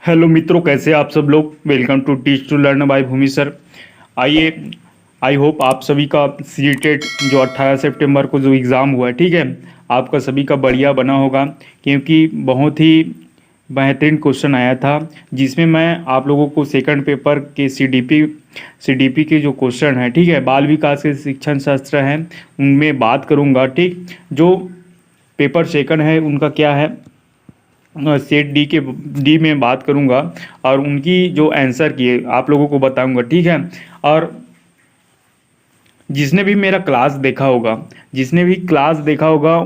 Hello मित्रों, कैसे आप सब लोग। Welcome to teach to learn by Bhumi sir. आइए, आई होप आप सभी का सीटेट जो 18 सितंबर को जो एग्ज़ाम हुआ है, ठीक है, आपका सभी का बढ़िया बना होगा, क्योंकि बहुत ही बेहतरीन क्वेश्चन आया था जिसमें मैं आप लोगों को सेकंड पेपर के सीडीपी के जो क्वेश्चन है, ठीक है, बाल विकास के शिक्षण शास्त्र हैं, उनमें बात करूँगा। ठीक, जो पेपर सेकंड है उनका क्या है, सेट डी में बात करूंगा और उनकी जो आंसर किए आप लोगों को बताऊंगा, ठीक है। और जिसने भी मेरा क्लास देखा होगा,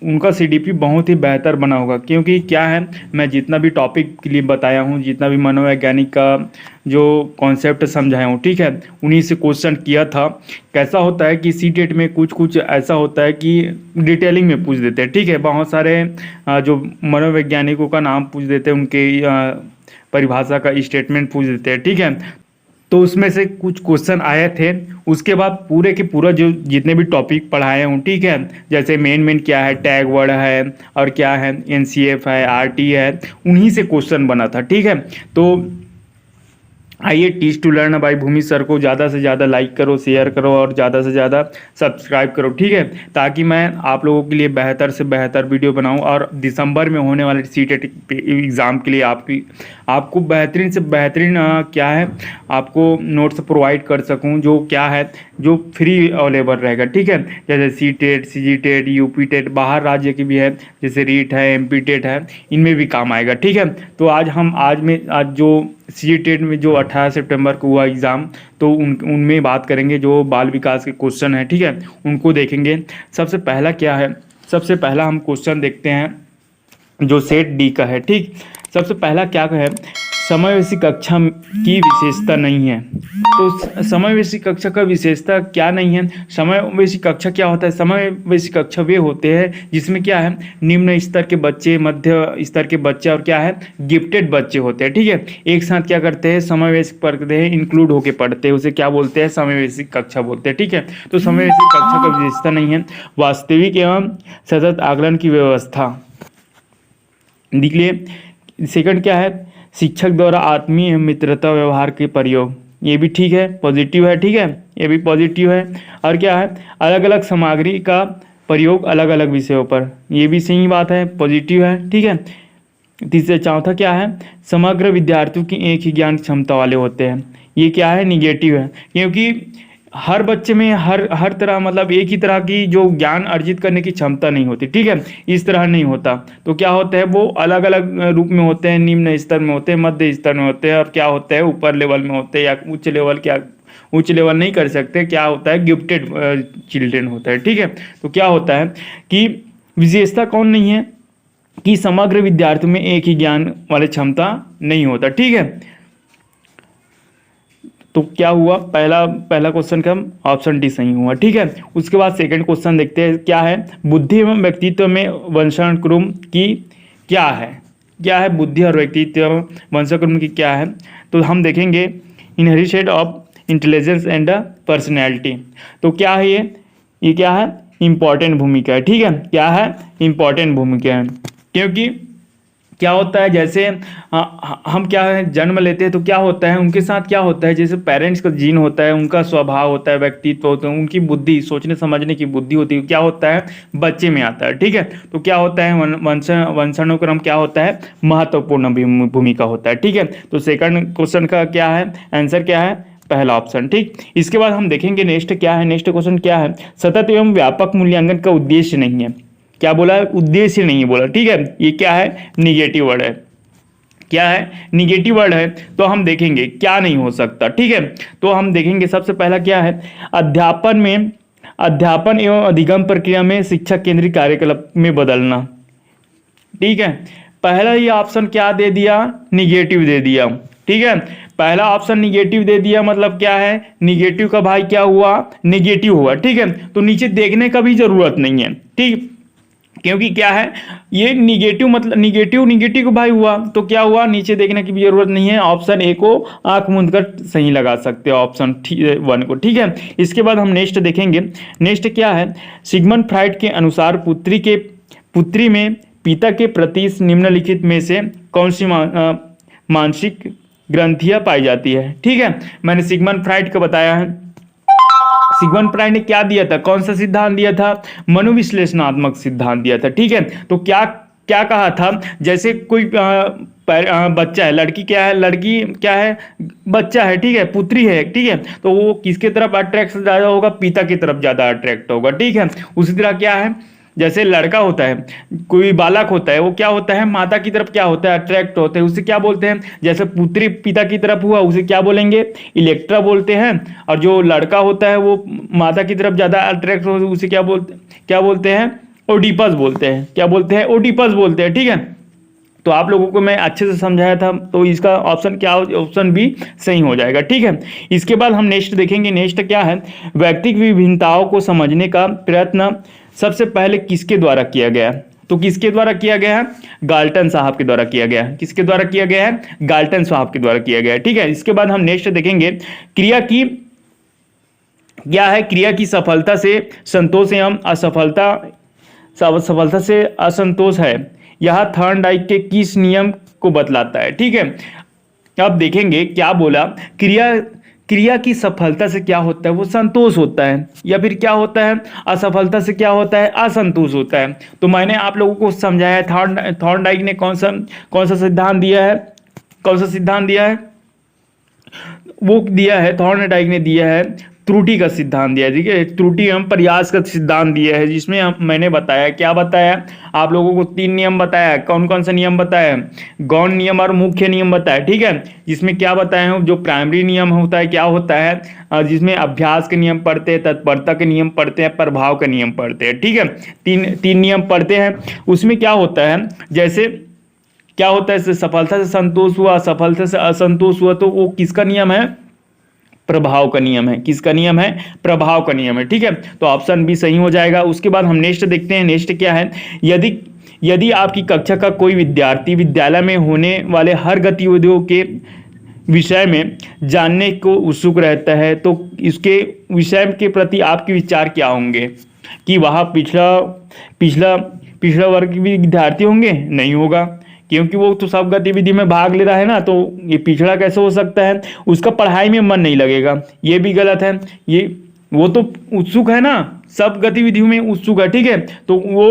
उनका सीडीपी बहुत ही बेहतर बना होगा, क्योंकि क्या है, मैं जितना भी टॉपिक के लिए बताया हूँ, जितना भी मनोवैज्ञानिक का जो कॉन्सेप्ट समझाया हूँ, ठीक है, उन्हीं से क्वेश्चन किया था। कैसा होता है कि सीटेट में कुछ कुछ ऐसा होता है कि डिटेलिंग में पूछ देते हैं, ठीक है, बहुत सारे जो मनोवैज्ञानिकों का नाम पूछ देते हैं, उनके परिभाषा का स्टेटमेंट पूछ देते हैं, ठीक है। तो उसमें से कुछ क्वेश्चन आए थे, उसके बाद पूरे के पूरा जो जितने भी टॉपिक पढ़ाए हूँ, ठीक है, जैसे मेन क्या है, टैग वर्ड है और क्या है, एनसीएफ है, आरटी है, उन्हीं से क्वेश्चन बना था, ठीक है। तो आइए, teach to learn by Bhumi sir को ज़्यादा से ज़्यादा लाइक करो, शेयर करो और ज़्यादा से ज़्यादा सब्सक्राइब करो, ठीक है, ताकि मैं आप लोगों के लिए बेहतर से बेहतर वीडियो बनाऊं और दिसंबर में होने वाले सीटेट एग्ज़ाम के लिए आपको बेहतरीन से बेहतरीन क्या है, आपको नोट्स प्रोवाइड कर सकूं, जो क्या है, जो फ्री अवेलेबल रहेगा, ठीक है। जैसे सीटेट, सीजीटेट, यूपीटेट, बाहर राज्य की भी है, जैसे रीट है, एमपीटेट है, इनमें भी काम आएगा, ठीक है। तो आज जो सीटेट में जो 18 सितंबर को हुआ एग्ज़ाम, तो उनमें बात करेंगे, जो बाल विकास के क्वेश्चन है, ठीक है, उनको देखेंगे। सबसे पहला क्या है, सबसे पहला हम क्वेश्चन देखते हैं जो सेट डी का है, ठीक। सबसे पहला क्या है, समवयस्क कक्षा की विशेषता नहीं है। तो समवयस्क कक्षा का विशेषता क्या नहीं है, समवयस्क कक्षा क्या होता है, समवयस्क कक्षा वे होते हैं जिसमें क्या है, निम्न स्तर के बच्चे, मध्य स्तर के बच्चे और क्या है, गिफ्टेड बच्चे होते हैं, ठीक है, एक साथ क्या करते हैं, समवयस्क पढ़ते हैं, इंक्लूड होके पढ़ते हैं, उसे क्या बोलते हैं, समवयस्क कक्षा बोलते हैं, ठीक है। तो समवयस्क कक्षा का विशेषता नहीं है। वास्तविक एवं सतत आकलन की व्यवस्था, देख लिए। सेकंड क्या है, शिक्षक द्वारा आत्मीय मित्रता व्यवहार के प्रयोग, ये भी ठीक है, पॉजिटिव है, ठीक है, ये भी पॉजिटिव है। और क्या है, अलग अलग सामग्री का प्रयोग अलग अलग विषयों पर, ये भी सही बात है, पॉजिटिव है, ठीक है। तीसरे चौथा क्या है, समग्र विद्यार्थियों की एक ही ज्ञान क्षमता वाले होते हैं, ये क्या है, निगेटिव है, क्योंकि हर बच्चे में हर तरह मतलब एक ही तरह की जो ज्ञान अर्जित करने की क्षमता नहीं होती, ठीक है, इस तरह नहीं होता। तो क्या होता है, वो अलग अलग रूप में होते हैं, निम्न स्तर में होते हैं, मध्य स्तर में होते हैं, और क्या होता है, ऊपर लेवल में होते हैं, या उच्च लेवल नहीं कर सकते, क्या होता है, गिफ्टेड चिल्ड्रेन होता है, ठीक है। तो क्या होता है कि विशेषता कौन नहीं है, कि समग्र विद्यार्थियों में एक ही ज्ञान वाले क्षमता नहीं होता, ठीक है। तो क्या हुआ, पहला क्वेश्चन का ऑप्शन डी सही हुआ, ठीक है। उसके बाद सेकंड क्वेश्चन देखते हैं, क्या है, बुद्धि एवं व्यक्तित्व में वंशानुक्रम की क्या है बुद्धि और व्यक्तित्व वंशानुक्रम की क्या है। तो हम देखेंगे inherited of intelligence and personality. तो क्या है ये क्या है, इंपॉर्टेंट भूमिका है, ठीक है, क्या है, इंपॉर्टेंट भूमिका है, क्योंकि क्या होता है, जैसे हम क्या है, जन्म लेते हैं, तो क्या होता है, उनके साथ क्या होता है, जैसे पेरेंट्स का जीन होता है, उनका स्वभाव होता है, व्यक्तित्व होता है, उनकी बुद्धि, सोचने समझने की बुद्धि होती है, क्या होता है, बच्चे में आता है, ठीक है। तो क्या होता है, वंशानुक्रम क्या होता है, महत्वपूर्ण भूमिका होता है, ठीक है। तो सेकंड क्वेश्चन का क्या है, आंसर क्या है, पहला ऑप्शन, ठीक। इसके बाद हम देखेंगे नेक्स्ट क्या है, नेक्स्ट क्वेश्चन क्या है, सतत एवं व्यापक मूल्यांकन का उद्देश्य नहीं है। क्या बोला, उद्देश्य नहीं बोला, ठीक है, ये क्या है, निगेटिव वर्ड है, क्या है, निगेटिव वर्ड है। तो हम देखेंगे क्या नहीं हो सकता, ठीक है। तो हम देखेंगे सबसे पहला क्या है, अध्यापन एवं अधिगम प्रक्रिया में शिक्षक केंद्रित कार्यकलाप में बदलना, ठीक है। पहला ही ऑप्शन क्या दे दिया, निगेटिव दे दिया, ठीक है, पहला ऑप्शन निगेटिव दे दिया, मतलब क्या है, निगेटिव का भाई क्या हुआ, निगेटिव हुआ, ठीक है। तो नीचे देखने का भी जरूरत नहीं है, ठीक, क्योंकि क्या है, ये निगेटिव मतलब निगेटिव का भाई हुआ, तो क्या हुआ, नीचे देखने की भी जरूरत नहीं है, ऑप्शन ए को आंख मूंद कर सही लगा सकते हो, ऑप्शन 1 को, ठीक है। इसके बाद हम नेक्स्ट देखेंगे, नेक्स्ट क्या है, सिगमंड फ्राइड के अनुसार पुत्री में पिता के प्रति निम्नलिखित में से कौन सी मानसिक ग्रंथियां पाई जाती है। ठीक है, मैंने सिगमंड फ्राइड को बताया है। सिगमंड फ्राइड ने क्या दिया था, कौन सा सिद्धांत दिया था, मनोविश्लेषणात्मक सिद्धांत दिया था। ठीक है, तो क्या क्या कहा था, जैसे कोई बच्चा है, लड़की क्या है, लड़की क्या है, बच्चा है, ठीक है, पुत्री है, ठीक है, तो वो किसके तरफ अट्रैक्ट ज्यादा होगा, पिता की तरफ ज्यादा अट्रैक्ट होगा। ठीक है, उसी तरह क्या है, जैसे लड़का होता है, कोई बालक होता है, वो क्या होता है, माता की तरफ क्या होता है, अट्रैक्ट होते हैं, उसे क्या बोलते हैं, जैसे पुत्री पिता की तरफ हुआ उसे क्या बोलेंगे, इलेक्ट्रा बोलते हैं। और जो लड़का होता है वो माता की तरफ ज्यादा अट्रैक्ट हो उसे क्या बोलते हैं, ओडिपस बोलते हैं। क्या बोलते हैं, ओडिपस बोलते हैं। ठीक है, तो आप लोगों को मैं अच्छे से समझाया था, तो इसका ऑप्शन क्या, ऑप्शन बी सही हो जाएगा। ठीक है, इसके बाद हम नेक्स्ट देखेंगे। नेक्स्ट क्या है, व्यक्तिगत विभिन्नताओं को समझने का प्रयत्न सबसे पहले किसके द्वारा किया गया, तो किसके द्वारा किया गया है, गाल्टन साहब के द्वारा किया गया है। किसके द्वारा किया गया है, गाल्टन साहब के द्वारा किया गया है। ठीक है, इसके बाद हम नेक्स्ट देखेंगे, क्रिया की क्या है, क्रिया की सफलता से संतोष एवं सफलता से असंतोष है, यह थॉर्नडाइक के किस नियम को बतलाता है। ठीक है, अब देखेंगे क्या बोला, क्रिया की सफलता से क्या होता है, वो संतोष होता है, या फिर क्या होता है, असफलता से क्या होता है, असंतोष होता है। तो मैंने आप लोगों को समझाया है थॉर्नडाइक ने कौन सा सिद्धांत दिया है, कौन सा सिद्धांत दिया है, वो दिया है, थॉर्नडाइक ने दिया है त्रुटि का सिद्धांत दिया है। ठीक है, त्रुटि एवं प्रयास का सिद्धांत दिया है, जिसमें मैंने बताया, क्या बताया, आप लोगों को 3 नियम बताया। कौन कौन सा नियम बताया, गौण नियम और मुख्य नियम बताया। ठीक है, जिसमें क्या बताया हूँ, जो प्राइमरी नियम होता है क्या होता है, जिसमें अभ्यास के नियम पढ़ते हैं, तत्परता के नियम पढ़ते हैं, प्रभाव के नियम पढ़ते हैं। ठीक है, तीन नियम पढ़ते हैं। उसमें क्या होता है, जैसे क्या होता है, सफलता से संतोष हुआ, असफलता से असंतोष हुआ, तो वो किसका नियम है, प्रभाव का नियम है। किसका नियम है, प्रभाव का नियम है। ठीक है, तो ऑप्शन बी सही हो जाएगा। उसके बाद हम नेक्स्ट देखते हैं। नेक्स्ट क्या है, यदि आपकी कक्षा का कोई विद्यार्थी विद्यालय में होने वाले हर गतिविधियों के विषय में जानने को उत्सुक रहता है, तो इसके विषय के प्रति आपके विचार क्या होंगे, कि वह पिछड़ा वर्ग के विद्यार्थी होंगे, नहीं होगा, क्योंकि वो तो सब गतिविधि में भाग ले रहा है ना, तो ये पिछड़ा कैसे हो सकता है, उसका पढ़ाई में मन नहीं लगेगा, ये भी गलत है। वो तो उत्सुक है ना, सब गतिविधियों में उत्सुक है। ठीक है, तो वो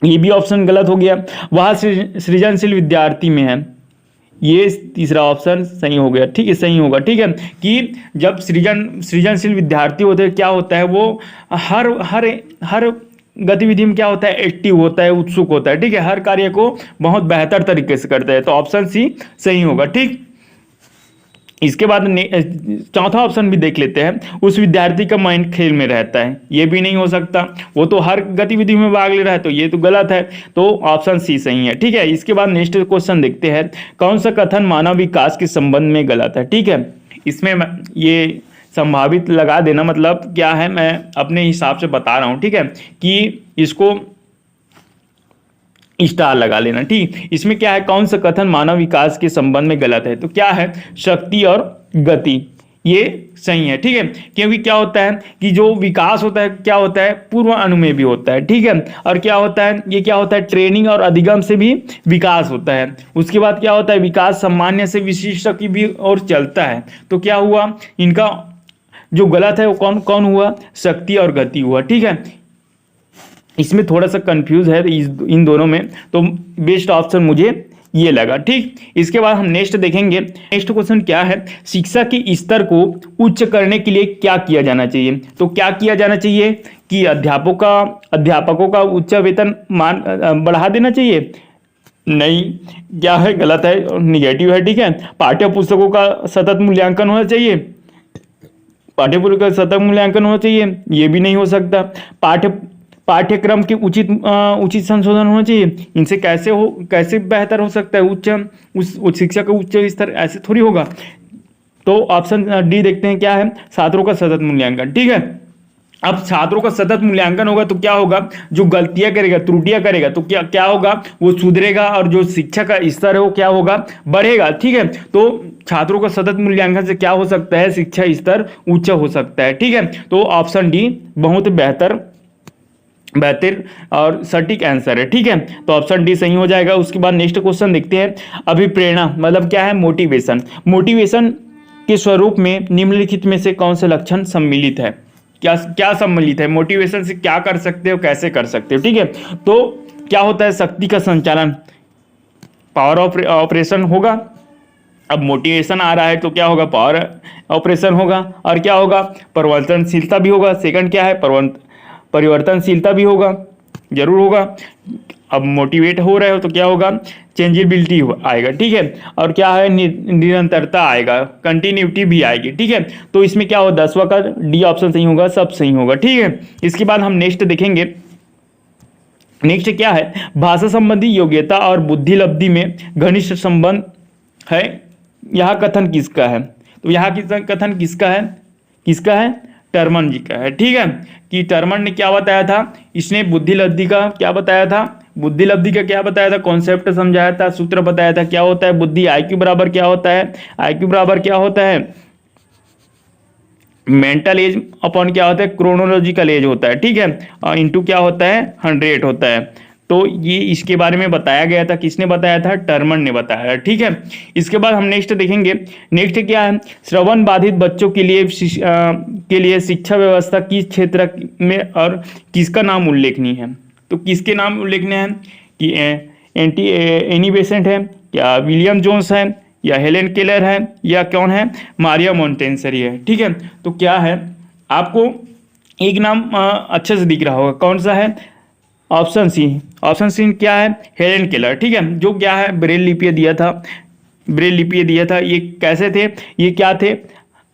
ये भी ऑप्शन गलत हो गया। वह सृजनशील विद्यार्थी में है, ये तीसरा ऑप्शन सही हो गया। ठीक है, सही होगा। ठीक है, कि जब सृजनशील विद्यार्थी होते हैं, क्या होता है, वो हर गतिविधि में क्या होता है, एक्टिव होता है, उत्सुक होता है। ठीक है, हर कार्य को बहुत बेहतर तरीके से करता है, तो ऑप्शन सी सही होगा। ठीक, इसके बाद चौथा ऑप्शन भी देख लेते हैं, उस विद्यार्थी का माइंड खेल में रहता है, ये भी नहीं हो सकता, वो तो हर गतिविधि में भाग ले रहा है, तो ये तो गलत है, तो ऑप्शन सी सही है। ठीक है, इसके बाद नेक्स्ट क्वेश्चन देखते हैं, कौन सा कथन मानव विकास के संबंध में गलत है। ठीक है, इसमें ये संभावित लगा देना, मतलब क्या है, मैं अपने हिसाब से बता रहा हूं। ठीक है, कि इसको स्टार लगा लेना। ठीक, इसमें क्या है, कौन सा कथन मानव विकास के संबंध में गलत है, तो क्या है, शक्ति और गति, ये सही है। ठीक है, क्योंकि क्या होता है कि जो विकास होता है, क्या होता है, पूर्व अनुमेय भी होता है। ठीक है, और क्या होता है, ये क्या होता है, ट्रेनिंग और अधिगम से भी विकास होता है। उसके बाद क्या होता है, विकास सामान्य से विशिष्ट की भी और चलता है। तो क्या हुआ, इनका जो गलत है वो कौन कौन हुआ, शक्ति और गति हुआ। ठीक है, इसमें थोड़ा सा कंफ्यूज है इन दोनों में, तो बेस्ट ऑप्शन मुझे ये लगा। ठीक, इसके बाद हम नेक्स्ट देखेंगे। नेक्स्ट क्वेश्चन क्या है, शिक्षा के स्तर को उच्च करने के लिए क्या किया जाना चाहिए, तो क्या किया जाना चाहिए, कि अध्यापकों का उच्च वेतन बढ़ा देना चाहिए, नहीं, क्या है, गलत है, निगेटिव है। ठीक है, पाठ्य पुस्तकों का सतत मूल्यांकन होना चाहिए, पाठ्यपुस्तक का सतत मूल्यांकन होना चाहिए, ये भी नहीं हो सकता। पाठ्यक्रम के उचित संशोधन होना चाहिए, इनसे कैसे बेहतर हो सकता है, उच्च शिक्षा का उच्च स्तर, ऐसे थोड़ी होगा। तो ऑप्शन डी देखते हैं, क्या है, छात्रों का सतत मूल्यांकन। ठीक है, अब छात्रों का सतत मूल्यांकन होगा तो क्या होगा, जो गलतियां करेगा, त्रुटियां करेगा, तो क्या होगा, वो सुधरेगा, और जो शिक्षा का स्तर है वो क्या होगा, बढ़ेगा। ठीक है, तो छात्रों का सतत मूल्यांकन से क्या हो सकता है, शिक्षा स्तर उच्च हो सकता है। ठीक है, तो ऑप्शन डी बहुत बेहतर बेहतर और सटीक आंसर है। ठीक है, तो ऑप्शन डी सही हो जाएगा। उसके बाद नेक्स्ट क्वेश्चन देखते हैं। अभिप्रेरणा मतलब क्या है? मोटिवेशन। मोटिवेशन के स्वरूप में निम्नलिखित में से कौन से लक्षण सम्मिलित है? क्या क्या सम्मिलित है? मोटिवेशन से क्या कर सकते हो, कैसे कर सकते हो? ठीक है, तो क्या होता है? शक्ति का संचालन, पावर ऑफ ऑपरेशन होगा। अब मोटिवेशन आ रहा है तो क्या होगा? पावर ऑपरेशन होगा। और क्या होगा? परिवर्तनशीलता भी होगा। सेकंड क्या है? परिवर्तनशीलता भी होगा, जरूर होगा। अब मोटिवेट हो रहे हो तो क्या होगा? चेंजेबिलिटी आएगा। ठीक है, और क्या है? निरंतरता आएगा, कंटिन्यूटी भी आएगी। ठीक है, तो इसमें क्या होगा? 10वां का डी ऑप्शन सही होगा, सब सही होगा। ठीक है, इसके बाद हम नेक्स्ट देखेंगे। नेक्स्ट क्या है? भाषा संबंधी योग्यता और बुद्धि लब्धि में घनिष्ठ संबंध है। यह कथन किसका है? तो यह कथन किसका है? किसका है? टर्मन जी का है। ठीक है, कि टर्मन ने क्या बताया था? इसने बुद्धि लब्धि का क्या बताया था? बुद्धि लब्धि का क्या बताया था? कॉन्सेप्ट समझाया था, सूत्र बताया था। क्या होता है बुद्धि? आईक्यू बराबर क्या होता है? आईक्यू बराबर क्या होता है? मेंटल एज अपॉन क्या होता है? क्रोनोलॉजिकल एज होता है। ठीक है, और इंटू क्या होता है? 100 होता है। तो ये इसके बारे में बताया गया था। किसने बताया था? टर्मन ने बताया। ठीक है, इसके बाद हम नेक्स्ट देखेंगे। नेक्स्ट क्या है? श्रवण बाधित बच्चों के लिए शिक्षा व्यवस्था किस क्षेत्र में और किसका नाम उल्लेखनीय है? तो किसके नाम उल्लेखनीय है? कि एनी बेसेंट है, या विलियम जोन्स है, या हेलेन केलर है, या कौन है? मारिया मोंटेसरी है। ठीक है, तो क्या है? आपको एक नाम अच्छे से दिख रहा होगा, कौन सा है? Option C. ऑप्शन सी क्या है? Helen Keller. ठीक है, जो क्या है? ब्रेल लिपि दिया था। ब्रेल लिपि दिया था। ये कैसे थे? ये क्या थे?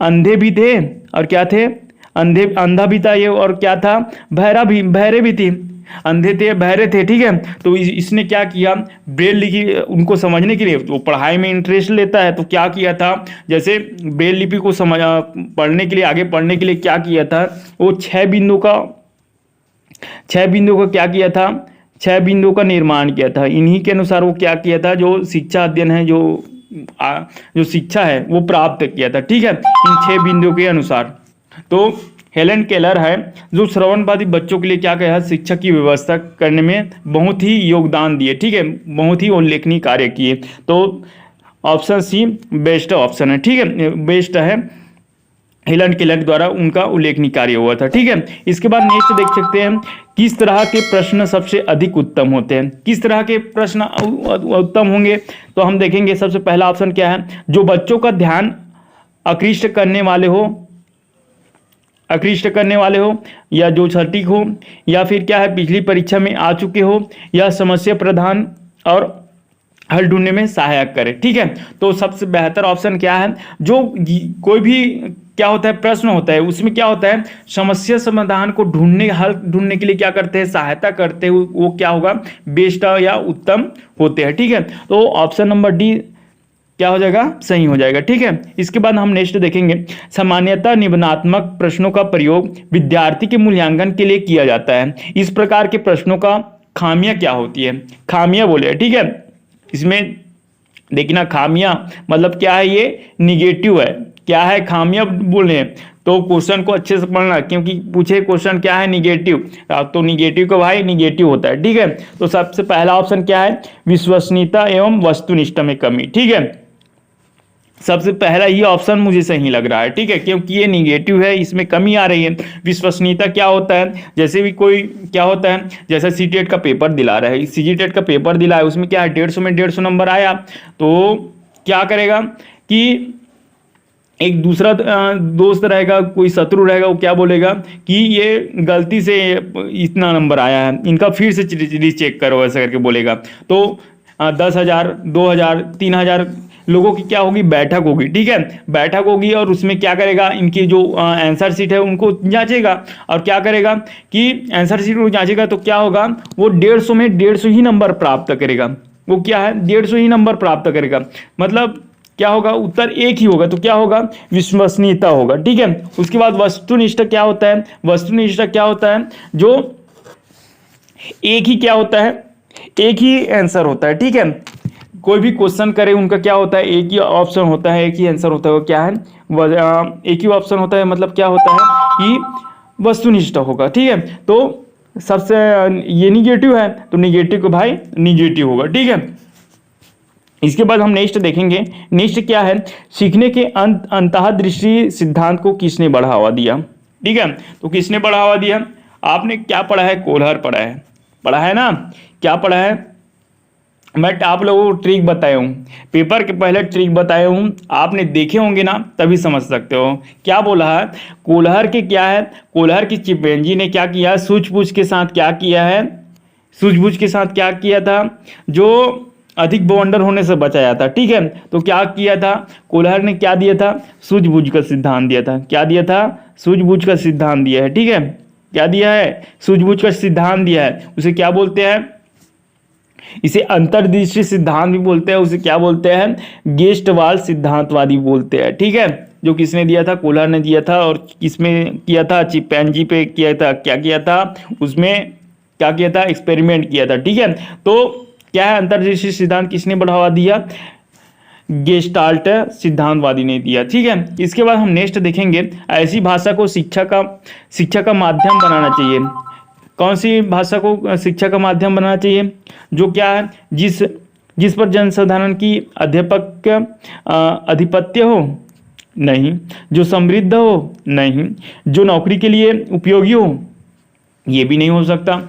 अंधे भी थे, और क्या थे? अंधा भी था ये, और क्या था? बहरे भी थे। अंधे थे, बहरे थे। ठीक है, तो इसने क्या किया? ब्रेल लिपि उनको समझने के लिए, वो पढ़ाई में इंटरेस्ट लेता है, तो क्या किया था? जैसे ब्रेल लिपि को पढ़ने के लिए, आगे पढ़ने के लिए क्या किया था? वो 6 बिंदु का क्या किया था? 6 बिंदुओं का निर्माण किया था। इन्हीं के अनुसार वो क्या किया था? जो शिक्षा अध्ययन है, जो शिक्षा है वो प्राप्त किया था। ठीक है, इन 6 बिंदुओं के अनुसार। तो हेलेन केलर है जो श्रवणबाधित बच्चों के लिए क्या कहा? शिक्षा की व्यवस्था करने में बहुत ही योगदान दिए। ठीक है, बहुत ही उल्लेखनीय कार्य किए। तो ऑप्शन सी बेस्ट ऑप्शन है। ठीक है, बेस्ट है। हेलेन केलर द्वारा उनका उल्लेखनीय कार्य हुआ था। ठीक है, इसके बाद नेक्स्ट देख सकते हैं। किस तरह के प्रश्न सबसे अधिक उत्तम होते हैं? किस तरह के प्रश्न उत्तम होंगे? तो हम देखेंगे। सबसे पहला ऑप्शन क्या है? जो बच्चों का ध्यान आकृष्ट करने वाले हो, या जो सटीक हो, या फिर क्या है? पिछली परीक्षा में आ चुके हो, या समस्या प्रधान और हल ढूंढने में सहायक करे। ठीक है, तो सबसे बेहतर ऑप्शन क्या है? जो कोई भी क्या होता है? प्रश्न होता है, उसमें क्या होता है? समस्या समाधान को हल ढूंढने के लिए क्या करते हैं? सहायता करते हैं। वो क्या होगा? बेस्ट या उत्तम होते हैं। ठीक है, तो ऑप्शन नंबर डी क्या हो जाएगा? सही हो जाएगा। ठीक है, इसके बाद हम नेक्स्ट देखेंगे। सामान्यतः निबंधात्मक प्रश्नों का प्रयोग विद्यार्थी के मूल्यांकन के लिए किया जाता है। इस प्रकार के प्रश्नों का खामियां क्या होती है? खामियां बोले। ठीक है, इसमें देखना, खामियां मतलब क्या है? ये निगेटिव है। क्या है? खामियां बोले तो क्वेश्चन को अच्छे से पढ़ना, क्योंकि पूछे क्वेश्चन क्या है? निगेटिव। तो निगेटिव का भाई निगेटिव होता है। ठीक है, तो सबसे पहला ऑप्शन क्या है? विश्वसनीयता एवं वस्तुनिष्ठ में कमी। ठीक है, सबसे पहला ही ऑप्शन मुझे सही लग रहा है। ठीक है, क्योंकि ये निगेटिव है, इसमें कमी आ रही है। विश्वसनीयता क्या होता है? जैसे भी कोई क्या होता है? जैसे सीटेट का पेपर दिला रहा है, सीजीटेट का पेपर दिला है, उसमें क्या है? 150 में 150 नंबर आया, तो क्या करेगा कि एक दूसरा दोस्त रहेगा, कोई शत्रु रहेगा, वो क्या बोलेगा कि ये गलती से इतना नंबर आया है, इनका फिर से रीचेक करो, ऐसा करके बोलेगा। तो 10,000, 2,000, 3,000 लोगों की क्या होगी? बैठक होगी। ठीक है, बैठक होगी, और उसमें क्या करेगा? इनकी जो आंसर शीट है उनको जांचेगा, और क्या करेगा कि आंसर शीट को जांचेगा तो क्या होगा? वो 150 में 150 ही नंबर प्राप्त करेगा। वो क्या है? 150 ही नंबर प्राप्त करेगा। मतलब क्या होगा? उत्तर एक ही होगा। तो क्या होगा? विश्वसनीयता होगा। ठीक है, उसके बाद वस्तुनिष्ठ क्या होता है? वस्तुनिष्ठ क्या होता है? जो एक ही क्या होता है? एक ही आंसर होता है। ठीक है, कोई भी क्वेश्चन करे उनका क्या होता है? एक ही ऑप्शन होता है, एक ही आंसर होता है। वो क्या है? एक ही ऑप्शन होता है, मतलब क्या होता है कि वस्तुनिष्ठ होगा। ठीक है, तो सबसे ये निगेटिव है तो निगेटिव को भाई निगेटिव होगा, ठीक है। इसके बाद हम नेक्स्ट देखेंगे। नेक्स्ट क्या है, सीखने के अंतःदृष्टि सिद्धांत को किसने बढ़ावा दिया, ठीक है। तो किसने बढ़ावा दिया, आपने क्या पढ़ा है, कोहलर पढ़ा है ना, क्या पढ़ा है, मैं आप लोगों को ट्रिक बताया हूँ, पेपर के पहले ट्रिक बताया हूँ, आपने देखे होंगे ना तभी समझ सकते हो। क्या बोला है, कोहलर के क्या है, कोहलर की चिंपैंजी ने क्या किया, सूझबूझ के साथ क्या किया है, सूझबूझ के साथ क्या किया था, जो अधिक बवंडर होने से बचाया था, ठीक है। तो क्या किया था, कोहलर ने क्या दिया था, सूझबूझ का सिद्धांत दिया था, क्या दिया था, सूझबूझ का सिद्धांत दिया है, ठीक है। क्या दिया है, सूझबूझ का सिद्धांत दिया है। उसे क्या बोलते हैं, इसे अंतर्दृष्टि सिद्धांत भी बोलते हैं, उसे क्या बोलते हैं, गेस्टवाल सिद्धांतवादी बोलते हैं, ठीक है। जो किसने दिया था, कोहलर ने दिया था, और किसमें किया था, चिंपैंजी पे किया था, क्या किया था उसमें, क्या किया था, एक्सपेरिमेंट किया था, ठीक है। तो क्या है, अंतर्दृष्टि सिद्धांत किसने बढ़ावा दिया, गेस्टाल्ट सिद्धांतवादी ने दिया, ठीक है। इसके बाद हम नेक्स्ट देखेंगे, ऐसी भाषा को शिक्षा का माध्यम बनाना चाहिए। कौन सी भाषा को शिक्षा का माध्यम बनाना चाहिए, जो क्या है, जिस पर जनसाधारण की अध्यापक अधिपत्य हो, नहीं, जो समृद्ध हो, नहीं, जो नौकरी के लिए उपयोगी हो, ये भी नहीं हो सकता,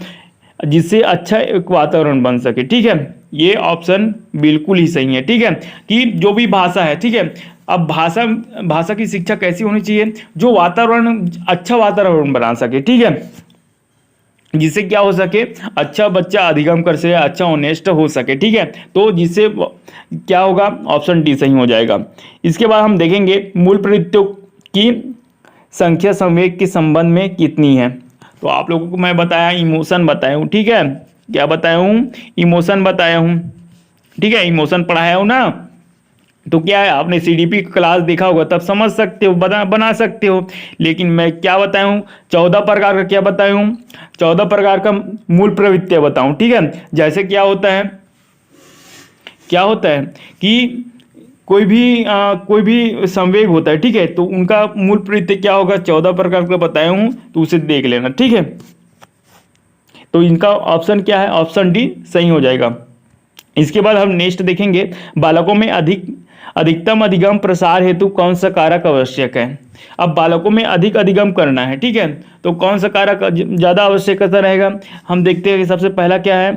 जिससे अच्छा एक वातावरण बन सके, ठीक है। ये ऑप्शन बिल्कुल ही सही है, ठीक है, कि जो भी भाषा है, ठीक है। अब भाषा की शिक्षा कैसी होनी चाहिए, जो वातावरण, अच्छा वातावरण बना सके, ठीक है, जिससे क्या हो सके, अच्छा बच्चा अधिगम कर सके, अच्छा ऑनेस्ट हो सके, ठीक है। तो जिससे क्या होगा, ऑप्शन डी सही हो जाएगा। इसके बाद हम देखेंगे मूल प्रवृत्तियों की संख्या संवेग के संबंध में कितनी है। तो आप लोगों को मैं बताया, इमोशन बताया हूँ, ठीक है, क्या बताया हूँ, इमोशन बताया हूँ, ठीक है, इमोशन पढ़ाया हूँ ना। तो क्या है, आपने सीडीपी क्लास देखा होगा तब समझ सकते हो, बना सकते हो। लेकिन मैं क्या बताया हूँ, 14 प्रकार का क्या बताया हूँ, 14 प्रकार का मूल प्रवृत्तियां बताऊं, ठीक है। जैसे क्या होता है कि कोई भी संवेग होता है, ठीक है, तो उनका मूल प्रवृत्ति क्या होगा, 14 प्रकार का बताया हूं, तो उसे देख लेना, ठीक है। तो इनका ऑप्शन क्या है, ऑप्शन डी सही हो जाएगा। इसके बाद हम नेक्स्ट देखेंगे, बालकों में अधिकतम अधिगम प्रसार हेतु कौन सा कारक आवश्यक है। अब बालकों में अधिगम करना है, ठीक है, तो कौन सा कारक ज्यादा आवश्यकता रहेगा, हम देखते हैं कि सबसे पहला क्या है,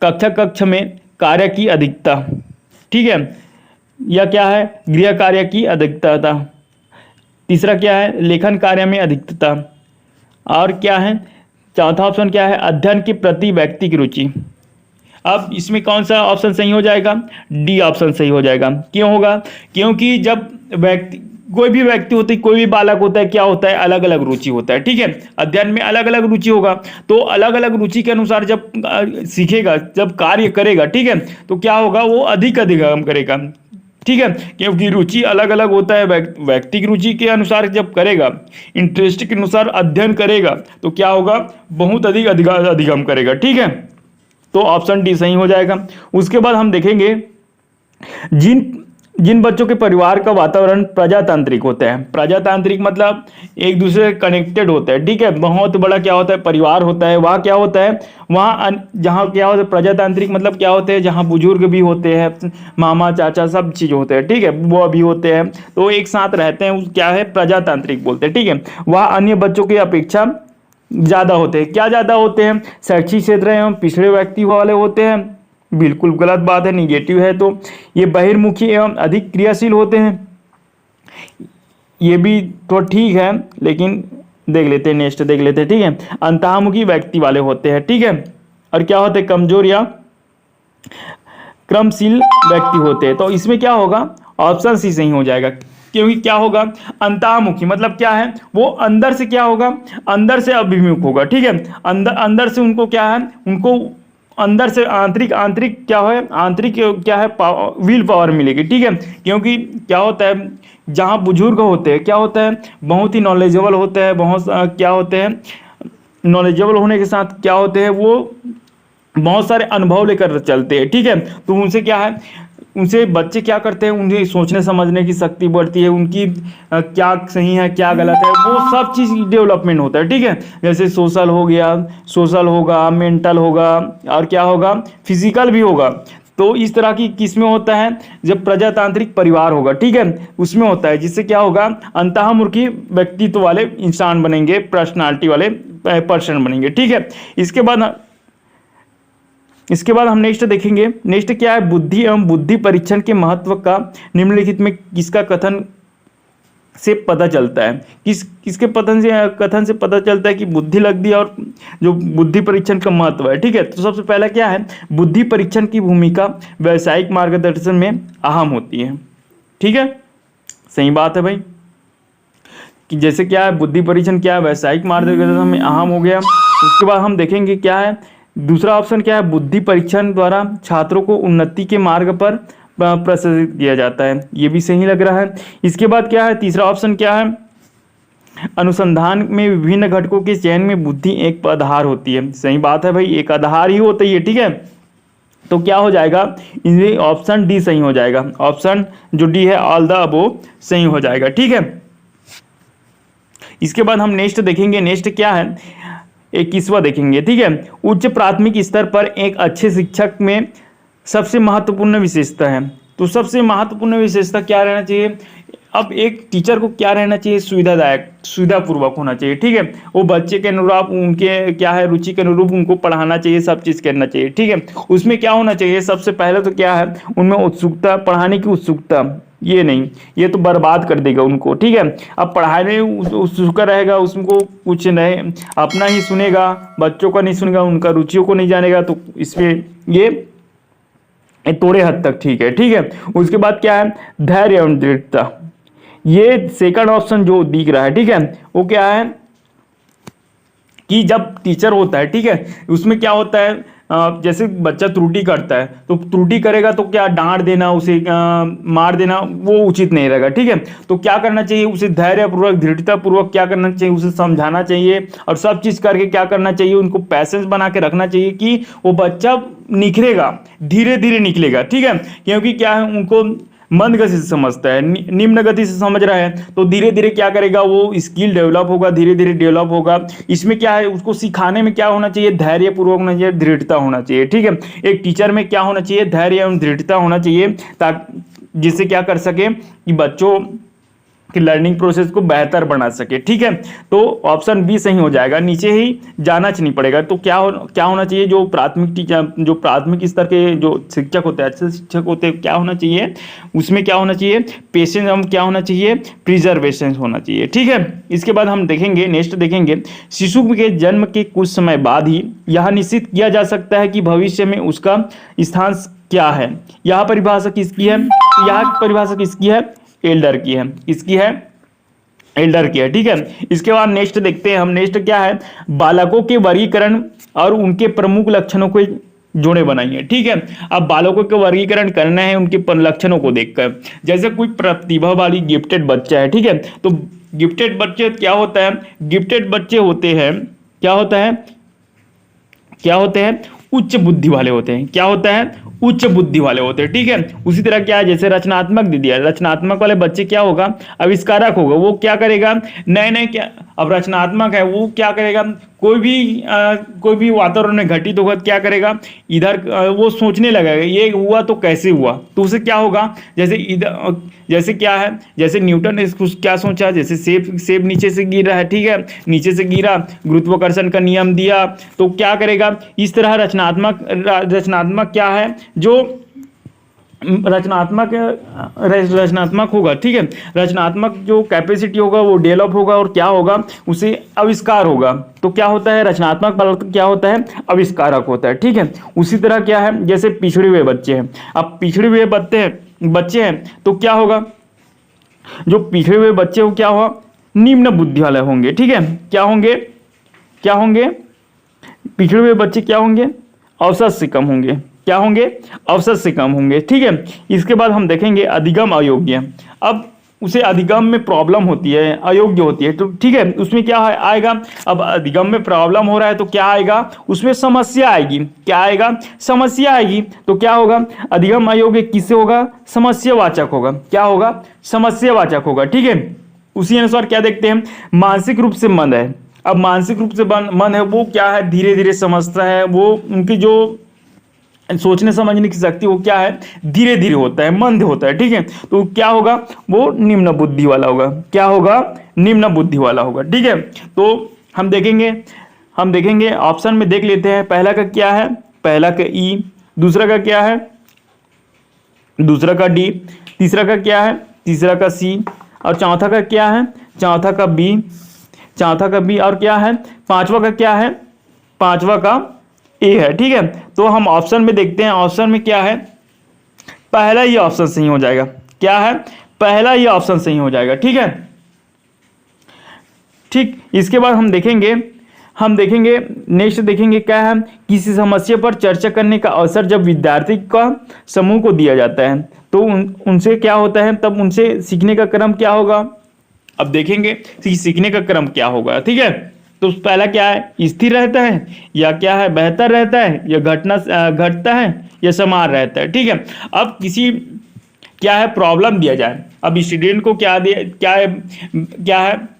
कक्ष में कार्य की अधिकता, ठीक है, या क्या है, गृह कार्य की अधिकता। तीसरा क्या है, लेखन कार्य में अधिकता। और क्या है, चौथा ऑप्शन क्या है, अध्ययन के प्रति व्यक्ति की रुचि। अब इसमें कौन सा ऑप्शन सही हो जाएगा, डी ऑप्शन सही हो जाएगा। क्यों होगा, क्योंकि जब कोई भी व्यक्ति होता है, कोई भी बालक होता है, क्या होता है, अलग अलग रुचि होता है, ठीक है। अध्ययन में अलग अलग रुचि होगा, तो अलग अलग रुचि के अनुसार जब सीखेगा, जब कार्य करेगा, ठीक है, तो क्या होगा, वो अधिगम करेगा, ठीक है। क्योंकि रुचि अलग अलग होता है, व्यक्ति की रुचि के अनुसार जब करेगा, इंटरेस्ट के अनुसार अध्ययन करेगा, तो क्या होगा, बहुत अधिक अधिगम करेगा, ठीक है। तो ऑप्शन डी सही हो जाएगा। उसके बाद हम देखेंगे, जिन बच्चों के परिवार का वातावरण प्रजातांत्रिक होता है, प्रजातांत्रिक मतलब एक दूसरे से कनेक्टेड होता है, ठीक है, बहुत बड़ा क्या होता है, परिवार होता है, वहाँ क्या होता है, वहाँ जहाँ क्या होता है, प्रजातांत्रिक मतलब क्या होते हैं, जहाँ बुजुर्ग भी होते हैं, मामा चाचा सब चीज़ होते हैं, ठीक है, वो भी होते हैं, तो एक साथ रहते हैं, क्या है, प्रजातांत्रिक बोलते हैं, ठीक है। वहाँ अन्य बच्चों की अपेक्षा ज़्यादा होते हैं, क्या ज़्यादा होते हैं, शैक्षिक क्षेत्र एवं पिछड़े व्यक्ति वाले होते हैं, बिल्कुल गलत बात है, निगेटिव है। तो ये बहिर्मुखी एवं अधिक क्रियाशील होते हैं, ये भी तो ठीक है, लेकिन देख लेते हैं, नेक्स्ट देख लेते हैं, ठीक है। अंतःमुखी व्यक्ति वाले होते हैं, ठीक है, और क्या होते हैं, कमजोर या क्रमशील व्यक्ति होते हैं। तो इसमें क्या होगा, ऑप्शन सी सही हो जाएगा, क्योंकि क्या होगा, अंतःमुखी मतलब क्या है, वो अंदर से क्या होगा, अंदर से अभिमुख होगा, ठीक है, अंदर से उनको क्या है, उनको अंदर से आंतरिक क्या है, आंतरिक क्या है, विल पावर मिलेगी, ठीक है। क्योंकि क्या होता है, जहाँ बुजुर्ग होते हैं, क्या होता है, बहुत ही नॉलेजेबल होते हैं, बहुत क्या होते हैं, नॉलेजेबल होने के साथ क्या होते हैं, वो बहुत सारे अनुभव लेकर चलते हैं, ठीक है। तो उनसे क्या है, उनसे बच्चे क्या करते हैं, उनके सोचने समझने की शक्ति बढ़ती है, उनकी क्या सही है क्या गलत है वो सब चीज़ डेवलपमेंट होता है, ठीक है। जैसे सोशल हो गया, सोशल होगा, मेंटल होगा और क्या होगा, फिजिकल भी होगा। तो इस तरह की किसमें होता है, जब प्रजातांत्रिक परिवार होगा, ठीक है, उसमें होता है, जिससे क्या होगा, अंतःमुखी व्यक्तित्व वाले इंसान बनेंगे, पर्सनालिटी वाले पर्सन बनेंगे, ठीक है। इसके बाद हम नेक्स्ट देखेंगे। नेक्स्ट क्या है, बुद्धि एवं बुद्धि परीक्षण के महत्व का निम्नलिखित में किसका कथन से पता चलता है, किसके कथन से पता चलता है कि बुद्धि लब्धि और जो बुद्धि परीक्षण का महत्व है, ठीक है। तो सबसे पहला क्या है, बुद्धि परीक्षण की भूमिका व्यावसायिक मार्गदर्शन में अहम होती है, ठीक है, सही बात है भाई। कि जैसे क्या है, बुद्धि परीक्षण क्या है, व्यावसायिक मार्गदर्शन में अहम हो गया। उसके बाद हम देखेंगे क्या है, दूसरा ऑप्शन क्या है, बुद्धि परीक्षण द्वारा छात्रों को उन्नति के मार्ग पर प्रशिक्षित किया जाता है, ये भी सही लग रहा है। इसके बाद क्या है, तीसरा ऑप्शन क्या है, अनुसंधान में विभिन्न घटकों के चयन में बुद्धि एक आधार होती है, सही बात है भाई, एक आधार ही होता है, ठीक है। तो क्या हो जाएगा, इनमें ऑप्शन डी सही हो जाएगा, ऑप्शन जो डी है ऑल द अबोव सही हो जाएगा, ठीक है। इसके बाद हम नेक्स्ट देखेंगे, नेक्स्ट क्या है, 21वां देखेंगे, ठीक है। उच्च प्राथमिक स्तर पर एक अच्छे शिक्षक में सबसे महत्वपूर्ण विशेषता है, तो सबसे महत्वपूर्ण विशेषता क्या रहना चाहिए, अब एक टीचर को क्या रहना चाहिए, सुविधादायक, सुविधापूर्वक होना चाहिए, ठीक है। वो बच्चे के अनुरूप, उनके क्या है रुचि के अनुरूप उनको पढ़ाना चाहिए, सब चीज़ करना चाहिए, ठीक है। उसमें क्या होना चाहिए, सबसे पहले तो क्या है, उनमें उत्सुकता, पढ़ाने की उत्सुकता, ये नहीं, ये तो बर्बाद कर देगा उनको, ठीक है। अब पढ़ाने उत्सुक रहेगा, उसको कुछ नहीं, अपना ही सुनेगा, बच्चों का नहीं सुनेगा, उनका रुचियों को नहीं जानेगा, तो इसमें ये थोड़े हद तक ठीक है, ठीक है। उसके बाद क्या है, धैर्य एवं दृढ़ता, ये सेकंड ऑप्शन जो दिख रहा है, ठीक है, वो क्या है कि जब टीचर होता है, ठीक है, उसमें क्या होता है, जैसे बच्चा त्रुटि करता है तो त्रुटि करेगा तो क्या डांट देना, उसे मार देना वो उचित नहीं रहेगा, ठीक है। तो क्या करना चाहिए, उसे धैर्यपूर्वक, दृढ़तापूर्वक क्या करना चाहिए, उसे समझाना चाहिए और सब चीज़ करके क्या करना चाहिए, उनको पैसेंस बना के रखना चाहिए कि वो बच्चा निखरेगा, धीरे धीरे निकलेगा, ठीक है। क्योंकि क्या है, उनको मंद गति से समझता है, निम्न गति से समझ रहा है, तो धीरे धीरे क्या करेगा, वो स्किल डेवलप होगा, धीरे धीरे डेवलप होगा। इसमें क्या है, उसको सिखाने में क्या होना चाहिए, धैर्यपूर्वक होना चाहिए, दृढ़ता होना चाहिए, ठीक है। एक टीचर में क्या होना चाहिए, धैर्य एवं दृढ़ता होना चाहिए, ताकि जिससे क्या कर सके कि बच्चों कि लर्निंग प्रोसेस को बेहतर बना सके, ठीक है। तो ऑप्शन बी सही हो जाएगा, नीचे ही जाना नहीं पड़ेगा। तो क्या होना चाहिए, जो प्राथमिक टीचर, जो प्राथमिक स्तर के जो शिक्षक होते हैं, अच्छे शिक्षक होते हैं, क्या होना चाहिए, उसमें क्या होना चाहिए, पेशेंस एवं क्या होना चाहिए, प्रिजर्वेशन होना चाहिए, ठीक है। इसके बाद हम देखेंगे, नेक्स्ट देखेंगे, शिशु के जन्म के कुछ समय बाद ही यह निश्चित किया जा सकता है कि भविष्य में उसका स्थान क्या है। यह परिभाषा किसकी है, यह परिभाषा किसकी है, एल्डर की है, इसकी है, एल्डर की है, ठीक है। इसके बाद नेक्स्ट देखते हैं हम, नेक्स्ट क्या है, बालकों के वर्गीकरण और उनके प्रमुख लक्षणों को जोड़े बनाइए, ठीक है। अब बालकों के वर्गीकरण करना है उनके लक्षणों को देखकर। जैसे कोई प्रतिभा वाली गिफ्टेड बच्चा है, ठीक है, तो गिफ्टेड बच्चे क्या होता है, गिफ्टेड बच्चे होते हैं, क्या होता है, क्या होते हैं, उच्च बुद्धि वाले होते हैं, क्या होता है, उच्च बुद्धि वाले होते हैं, ठीक है। उसी तरह क्या है, जैसे रचनात्मक दे दिया, रचनात्मक वाले बच्चे क्या होगा, आविष्कारक होगा, वो क्या करेगा, नए नए क्या, अब रचनात्मक है वो क्या करेगा, कोई भी वातावरण में घटित होगा क्या करेगा, इधर वो सोचने लगेगा ये हुआ तो कैसे हुआ, तो उसे क्या होगा, जैसे इधर, जैसे क्या है, जैसे न्यूटन ने क्या सोचा, जैसे सेब नीचे से गिर रहा है, ठीक है, नीचे से गिरा, गुरुत्वाकर्षण का नियम दिया, तो क्या करेगा, इस तरह रचनात्मक क्या है, जो रचनात्मक होगा, ठीक है, रचनात्मक जो कैपेसिटी होगा वो डेवलप होगा, और क्या होगा, उसे आविष्कार होगा। तो क्या होता है, रचनात्मक बालक क्या होता है, आविष्कारक होता है, ठीक है। उसी तरह क्या है, जैसे पिछड़े हुए बच्चे हैं, अब पिछड़े हुए बच्चे हैं तो क्या होगा, जो पिछड़े हुए बच्चे हो क्या हुआ, निम्न बुद्धि वाले होंगे, ठीक है। क्या होंगे, पिछड़े हुए बच्चे क्या होंगे, औसत से कम होंगे, क्या होंगे, औसत से कम होंगे, ठीक है। इसके बाद हम देखेंगे अधिगम अयोग्य। अब उसे अधिगम में प्रॉब्लम होती है, अयोग्य होती है, तो ठीक है, उसमें क्या आएगा, अब अधिगम में प्रॉब्लम हो रहा है तो क्या आएगा, उसमें समस्या आएगी, क्या आएगा, समस्या आएगी, तो क्या होगा, अधिगम अयोग्य किससे होगा, समस्यावाचक होगा, क्या होगा, समस्यावाचक होगा, ठीक है। उसी अनुसार क्या देखते हैं, मानसिक रूप से मंद है। अब मानसिक रूप से मंद है वो क्या है, धीरे धीरे समझता है, वो उनकी जो सोचने समझने की शक्ति वो क्या है, धीरे धीरे होता है, मंद होता है, ठीक है। तो क्या होगा, वो निम्न बुद्धि वाला होगा, क्या होगा, निम्न बुद्धि वाला होगा, ठीक है। तो हम देखेंगे ऑप्शन में देख लेते हैं, पहला का क्या है, पहला का ई, दूसरा का क्या है, दूसरा का डी, तीसरा का क्या है, तीसरा का सी, और चौथा का क्या है, चौथा का बी, चौथा का बी, और क्या है, पांचवा का क्या है, पांचवा का ए है, ठीक है। तो हम ऑप्शन में देखते हैं, ऑप्शन में क्या है, पहला ही ऑप्शन सही हो जाएगा, क्या है, पहला ही ऑप्शन सही हो जाएगा, ठीक है। ठीक, इसके बाद हम देखेंगे नेक्स्ट देखेंगे क्या है, किसी समस्या पर चर्चा करने का अवसर जब विद्यार्थी का समूह को दिया जाता है तो उनसे क्या होता है, तब उनसे सीखने का क्रम क्या होगा। अब देखेंगे सीखने का क्रम क्या होगा, ठीक है। तो पहला क्या है, स्थिर रहता है, या क्या है, बेहतर रहता है, या घटता है, या समान रहता है, ठीक है। अब किसी क्या है, प्रॉब्लम दिया जाए, अब स्टूडेंट को क्या है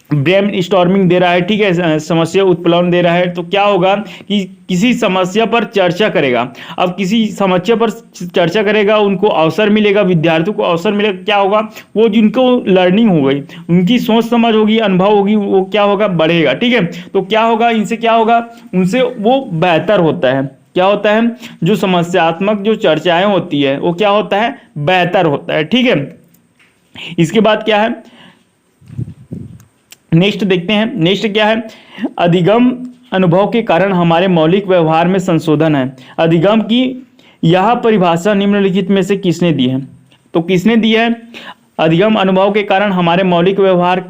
ब्रेन स्टॉर्मिंग दे रहा है, ठीक है, समस्या उत्प्लवन दे रहा है, तो क्या होगा कि किसी समस्या पर चर्चा करेगा। अब किसी समस्या पर चर्चा करेगा, उनको अवसर मिलेगा, विद्यार्थियों को अवसर मिलेगा, क्या होगा, वो जिनको लर्निंग हो गई, उनकी सोच समझ होगी, अनुभव होगी, वो क्या होगा, बढ़ेगा, ठीक है। तो क्या होगा, इनसे क्या होगा, उनसे वो बेहतर होता है, क्या होता है, जो समस्यात्मक जो चर्चाएं होती है वो क्या होता है, बेहतर होता है, ठीक है। इसके बाद क्या है, नेक्स्ट देखते हैं, नेक्स्ट क्या है, अधिगम अनुभव के कारण हमारे मौलिक व्यवहार में संशोधन है। अधिगम की यह परिभाषा निम्नलिखित में से किसने दी है, तो किसने दी है, अधिगम अनुभव के कारण हमारे मौलिक व्यवहार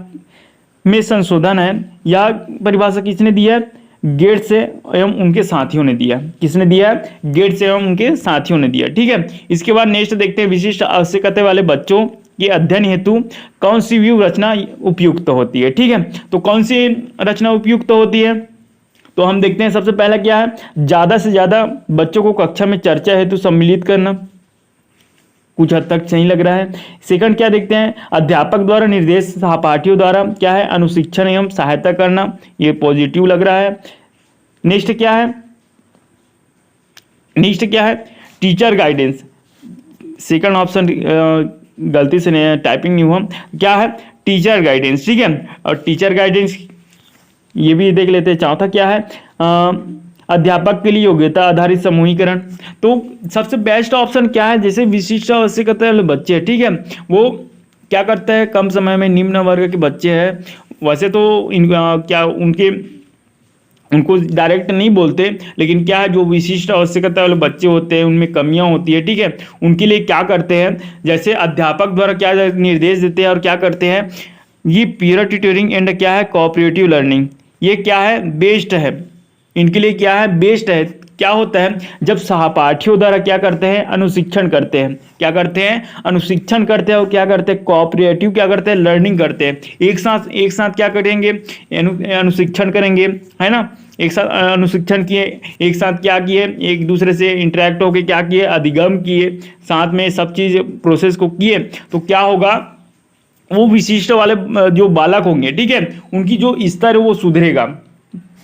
में संशोधन है, यह परिभाषा किसने दी है, गेट्स एवं उनके साथियों ने दिया, किसने दिया है, गेट्स एवं उनके साथियों ने दिया, ठीक है। इसके बाद नेक्स्ट देखते हैं, विशिष्ट आवश्यकता वाले बच्चों के अध्ययन हेतु कौन सी व्यू रचना उपयुक्त होती है, ठीक है। तो कौन सी रचना उपयुक्त होती है, तो हम देखते हैं, सबसे पहला क्या है, ज्यादा से ज्यादा बच्चों को कक्षा में चर्चा हेतु सम्मिलित करना, कुछ हद तक सही लग रहा है। सेकंड क्या देखते हैं, अध्यापक द्वारा निर्देश सहपाठियों द्वारा क्या है, अनुशिक्षण एवं सहायता करना, ये पॉजिटिव लग रहा है। नेक्स्ट क्या है, टीचर गाइडेंस, सेकंड ऑप्शन गलती से टाइपिंग नहीं हुआ, क्या है, टीचर गाइडेंस, ठीक है। और टीचर गाइडेंस ये भी देख लेते हैं। चौथा क्या है, अध्यापक के लिए योग्यता आधारित समूहीकरण। तो सबसे बेस्ट ऑप्शन क्या है, जैसे विशिष्ट आवश्यकता वाले बच्चे, ठीक है, वो क्या करते हैं, कम समय में निम्न वर्ग के बच्चे हैं, वैसे तो उनको डायरेक्ट नहीं बोलते, लेकिन क्या है, जो विशिष्ट आवश्यकता वाले बच्चे होते हैं उनमें कमियां होती है, ठीक है, उनके लिए क्या करते हैं, जैसे अध्यापक द्वारा क्या निर्देश देते हैं और क्या करते हैं, ये पीयर ट्यूटरिंग एंड क्या है, कोऑपरेटिव लर्निंग, ये क्या है, बेस्ट है, इनके लिए क्या है, बेस्ट है। क्या होता है, जब सहपाठियों द्वारा क्या करते हैं, अनुशिक्षण करते हैं, क्या करते हैं, अनुशिक्षण करते हैं, और क्या करते हैं, कोऑपरेटिव क्या करते हैं, लर्निंग करते हैं, एक साथ क्या करेंगे, अनुशिक्षण करेंगे, है ना, एक साथ अनुशिक्षण किए, एक साथ क्या किए, एक दूसरे से इंटरेक्ट होके क्या किए, अधिगम किए, साथ में सब चीज प्रोसेस को किए, तो क्या होगा, वो विशिष्ट वाले जो बालक होंगे, ठीक है, उनकी जो स्तर है वो सुधरेगा,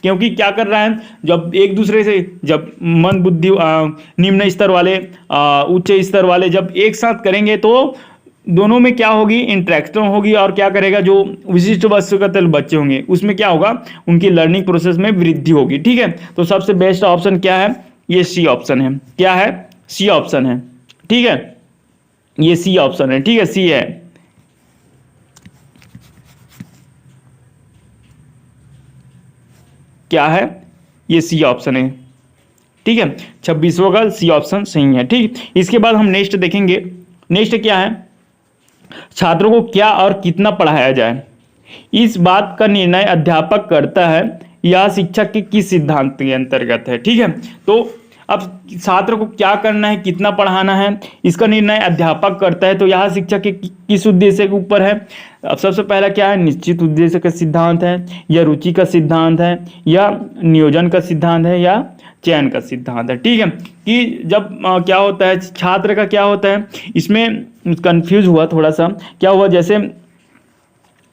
क्योंकि क्या कर रहा है, जब एक दूसरे से, जब मन बुद्धि निम्न स्तर वाले उच्च स्तर वाले जब एक साथ करेंगे तो दोनों में क्या होगी, इंटरेक्शन होगी, और क्या करेगा, जो विशिष्ट आवश्यकता बच्चे होंगे उसमें क्या होगा, उनकी लर्निंग प्रोसेस में वृद्धि होगी, ठीक है। तो सबसे बेस्ट ऑप्शन क्या है, ये सी ऑप्शन है, क्या है, सी ऑप्शन है, ठीक है, ये सी ऑप्शन है, ठीक है, सी है। क्या है, ये सी ऑप्शन है, ठीक है, 26वां का सी ऑप्शन सही है, ठीक। इसके बाद हम नेक्स्ट देखेंगे, नेक्स्ट क्या है, छात्रों को क्या और कितना पढ़ाया जाए, इस बात का निर्णय अध्यापक करता है, यह शिक्षक के किस सिद्धांत के अंतर्गत है, ठीक है। तो अब छात्र को क्या करना है, कितना पढ़ाना है, इसका निर्णय अध्यापक करता है। तो यहाँ शिक्षा के किस उद्देश्य के ऊपर है। अब सबसे पहला क्या है, निश्चित उद्देश्य का सिद्धांत है, या रुचि का सिद्धांत है, या नियोजन का सिद्धांत है, या चयन का सिद्धांत है। ठीक है, कि जब क्या होता है, छात्र का क्या होता है, इसमें कंफ्यूज हुआ थोड़ा सा, क्या हुआ, जैसे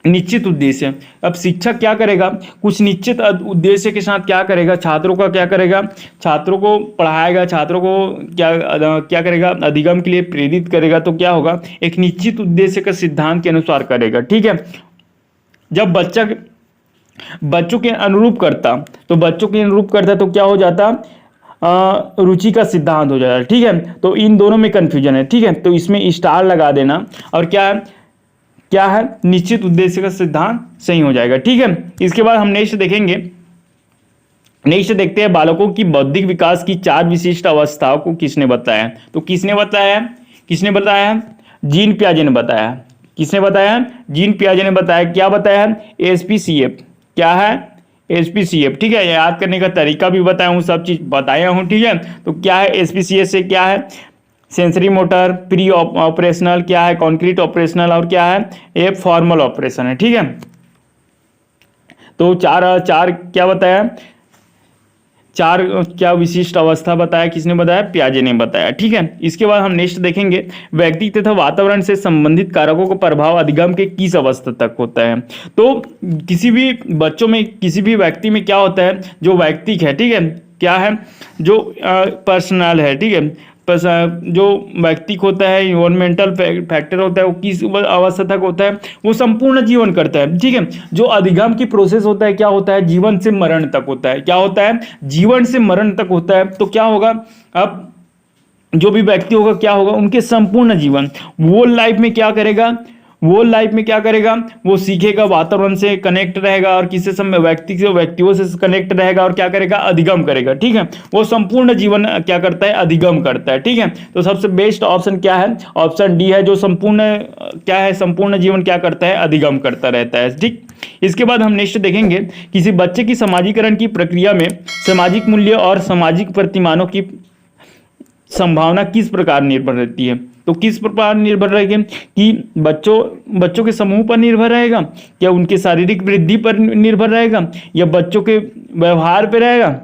निश्चित उद्देश्य, अब शिक्षक क्या करेगा, कुछ निश्चित उद्देश्य के साथ क्या करेगा, छात्रों का क्या करेगा, छात्रों को पढ़ाएगा, छात्रों को क्या करेगा, अधिगम के लिए प्रेरित करेगा। तो क्या होगा, एक निश्चित उद्देश्य के सिद्धांत के अनुसार करेगा। ठीक है, जब बच्चों के अनुरूप करता, तो बच्चों के अनुरूप करता तो क्या हो जाता, रुचि का सिद्धांत हो जाता। ठीक है, तो इन दोनों में कंफ्यूजन है। ठीक है, तो इसमें स्टार लगा देना, और क्या है निश्चित उद्देश्य का सिद्धांत सही हो जाएगा। ठीक है, इसके बाद हम नेक्स्ट देखेंगे। नेक्स्ट देखते हैं, बालकों की बौद्धिक विकास की 4 विशिष्ट अवस्थाओं को किसने बताया। तो किसने बताया, जीन पियाजे ने बताया। किसने बताया, जीन पियाजे ने बताया। क्या बताया, एसपीसीएफ। क्या है, एसपीसीएफ। ठीक है, याद करने का तरीका भी बताया हूँ, सब चीज बताया हूँ। ठीक है, तो क्या है एसपीसीएफ से, क्या है सेंसरी मोटर, प्री ऑपरेशनल, क्या है कॉन्क्रीट ऑपरेशनल, और क्या है ये फॉर्मल ऑपरेशन है। ठीक है, तो चार क्या बताया, 4 क्या विशिष्ट अवस्था बताया, किसने बताया, पियाजे ने बताया। ठीक है, इसके बाद हम नेक्स्ट देखेंगे, व्यक्ति तथा वातावरण से संबंधित कारकों का प्रभाव अधिगम के किस अवस्था तक होता है। तो किसी भी बच्चों में, किसी भी व्यक्ति में क्या होता है, जो व्यक्तिक है, ठीक है, क्या है, जो पर्सनल है, ठीक है, जो व्यक्तिक होता है, इन्वायरमेंटल फैक्टर होता है, वो किस अवस्था तक होता है, वो संपूर्ण जीवन करता है। ठीक है, जो अधिगम की प्रोसेस होता है, क्या होता है, जीवन से मरण तक होता है। क्या होता है, जीवन से मरण तक होता है। तो क्या होगा, अब जो भी व्यक्ति होगा, क्या होगा, उनके संपूर्ण जीवन, वो लाइफ में क्या करेगा, वो सीखेगा, वातावरण से कनेक्ट रहेगा, और किसी समय व्यक्तियों से कनेक्ट रहेगा, और क्या करेगा, अधिगम करेगा। ठीक है, वो संपूर्ण जीवन क्या करता है, अधिगम करता है। ठीक है, तो सबसे बेस्ट ऑप्शन क्या है, ऑप्शन डी है, जो संपूर्ण जीवन क्या करता है, अधिगम करता रहता है। ठीक, इसके बाद हम नेक्स्ट देखेंगे, किसी बच्चे की समाजीकरण की प्रक्रिया में सामाजिक मूल्य और सामाजिक प्रतिमानों की संभावना किस प्रकार निर्भर रहती है। तो किस प्रकार निर्भर रहेगी, कि बच्चों के समूह पर निर्भर रहेगा, क्या उनके शारीरिक वृद्धि पर निर्भर रहेगा, या बच्चों के व्यवहार पर रहेगा,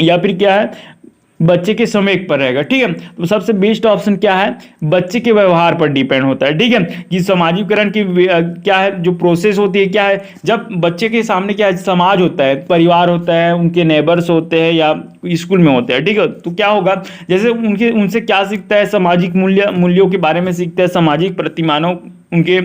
या फिर क्या है, बच्चे के समय पर रहेगा। ठीक है, तो सबसे बेस्ट ऑप्शन क्या है, बच्चे के व्यवहार पर डिपेंड होता है। ठीक है, कि समाजीकरण की क्या है, जो प्रोसेस होती है, क्या है, जब बच्चे के सामने क्या है, समाज होता है, परिवार होता है, उनके नेबर्स होते हैं, या स्कूल में होते हैं। ठीक है, तो क्या होगा, जैसे उनसे क्या सीखता है, सामाजिक मूल्यों के बारे में सीखता है, सामाजिक प्रतिमानों, उनके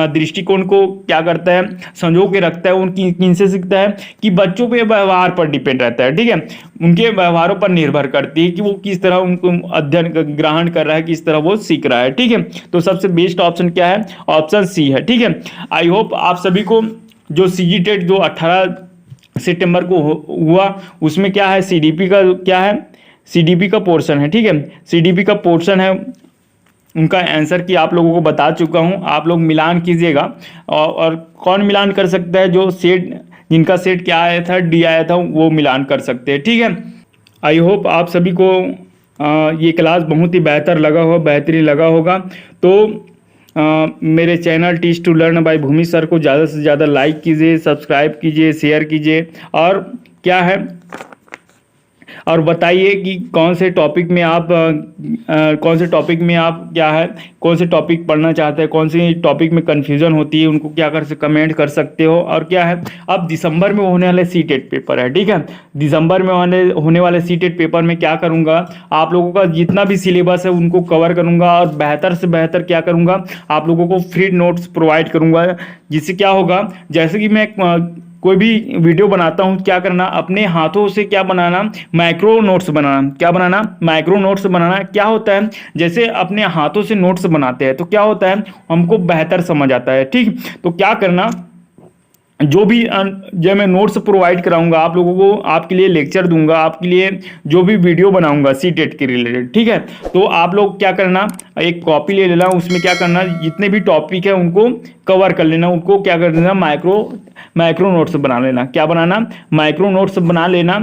दृष्टिकोण को क्या करता है, संजो के रखता है। उनकी किनसे सीखता है, कि बच्चों के व्यवहार पर डिपेंड रहता है। ठीक है, उनके व्यवहारों पर निर्भर करती है कि वो किस तरह उनको अध्ययन ग्रहण कर रहा है, किस तरह वो सीख रहा है। ठीक है, तो सबसे बेस्ट ऑप्शन क्या है, ऑप्शन सी है। ठीक है, आई होप आप सभी को जो सीजीटेट जो 18 सितंबर को हुआ, उसमें क्या है, सीडीपी का क्या है, सीडीपी का पोर्शन है। ठीक है, सीडीपी का पोर्शन है, उनका आंसर की आप लोगों को बता चुका हूं। आप लोग मिलान कीजिएगा, और कौन मिलान कर सकता है, जो सेट, जिनका सेट क्या आया था, डी आया था, वो मिलान कर सकते हैं। ठीक है, आई होप आप सभी को ये क्लास बहुत ही बेहतरीन लगा होगा। तो मेरे channel teach to learn by Bhumi sir को ज़्यादा से ज़्यादा लाइक कीजिए, सब्सक्राइब कीजिए, शेयर कीजिए, और क्या है, और बताइए कि कौन से टॉपिक में आप क्या है, कौन से टॉपिक पढ़ना चाहते हैं, कौन से टॉपिक में कन्फ्यूजन होती है, उनको क्या कमेंट कर सकते हो। और क्या है, अब दिसंबर में होने वाले सीटेट पेपर है। ठीक है, दिसंबर में होने वाले सीटेट पेपर में क्या करूँगा, आप लोगों का जितना भी सिलेबस है उनको कवर करूँगा, और बेहतर से बेहतर क्या करूँगा, आप लोगों को फ्री नोट्स प्रोवाइड करूँगा। जिससे क्या होगा, जैसे कि मैं कोई भी वीडियो बनाता हूँ, क्या करना, अपने हाथों से क्या बनाना, माइक्रो नोट्स बनाना। क्या बनाना, माइक्रो नोट्स बनाना। क्या होता है, जैसे अपने हाथों से नोट्स बनाते हैं, तो क्या होता है, हमको बेहतर समझ आता है। ठीक, तो क्या करना, जो भी जब मैं नोट्स प्रोवाइड कराऊंगा आप लोगों को, आपके लिए लेक्चर दूंगा, आपके लिए जो भी वीडियो बनाऊंगा सीटेट के रिलेटेड, ठीक है, तो आप लोग क्या करना, एक कॉपी ले लेना, उसमें क्या करना, जितने भी टॉपिक है उनको कवर कर लेना, उनको क्या कर देना, माइक्रो नोट्स बना लेना। क्या बनाना, माइक्रो नोट्स बना लेना।